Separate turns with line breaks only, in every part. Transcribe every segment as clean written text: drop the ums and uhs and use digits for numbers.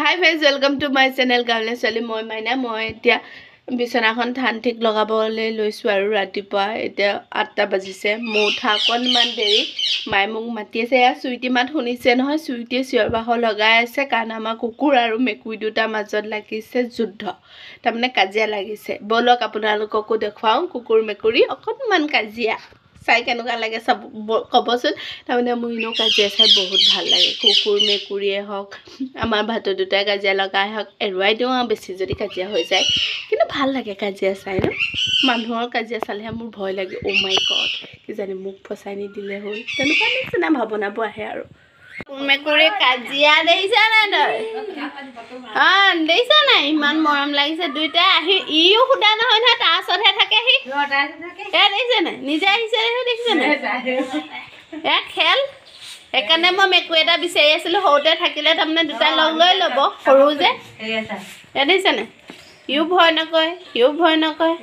Hi friends, welcome to my channel Gamle Sali moi maina moi etia বিছনাখন ধান ঠিক লগাবলে লৈছো আৰু ৰাতিপুৱা এতিয়া 8টা বাজিছে মোঠা কোনমান দেৰি মাই মোক মাতি আছে या সুইটি মাত শুনিছে নহয় সুইটি চিঞৰ বাহ লগাই আছে কাৰণ আমাৰ কুকুৰ আৰু মেকুই দুটা মাজত লাগিছে যুদ্ধ তাৰমানে কাজিয়া লাগিছে বলক আপোনালোককো দেখাও কুকুৰ মেকুৰি অকনমান কাজিয়া চাই কেনেকুৱা লাগে সব কবচোন তাৰমানে মই ইনো কাজিয়া চাই বহুত ভাল লাগে কুকুৰ মেকুৰিয়ে হওক আমাৰ ভাত দুটা কাজিয়া লগাই হওক এৰুৱাই দিও বেছি যদি কাজিয়া হৈ যায় কিন্তু ভাল লাগে কাজিয়া চাই ন মানুহৰ কাজিয়া চালেহে মোৰ ভয় লাগে ও মাই গড কি জানি মুখ ফসাই নি দিলে হল তেনেকুৱা নিচিনা ভাৱনাবোৰ আহে আৰু মেকুৰি কাজিয়া দেইছা না তই দেইছা নাই ইমান মৰম লাগিছে দুইটা আহি ইও খুদা নহয় নহয় তাৰ ওচৰহে থাকে সি দেইছে নাই নিজে আহিছে দেখিছে নাই খেল একাৰণে মই মেকুৰি এটা বিচাৰি আছিলো সৰুতে থাকিলে তাৰমানে দুটা লগ লৈ ল'ব সৰু যে দেখিছে নাই ইও ভয় নকয় ইও ভয় নকয়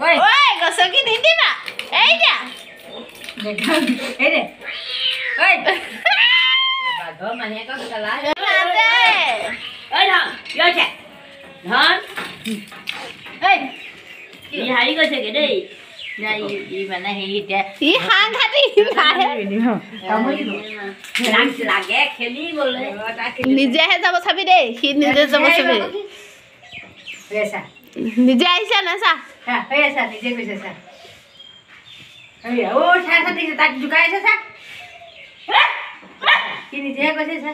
ঐ গছকি নিদিবা এই যা নিজেহে যাব চাবি দেই সি নিজে যাব চাবি নিজে আহিছে না চা নিজে কৈছে চা ও চা চা দেখিছে তাক জুকাই আছে চা কি নিজে কৈছে চা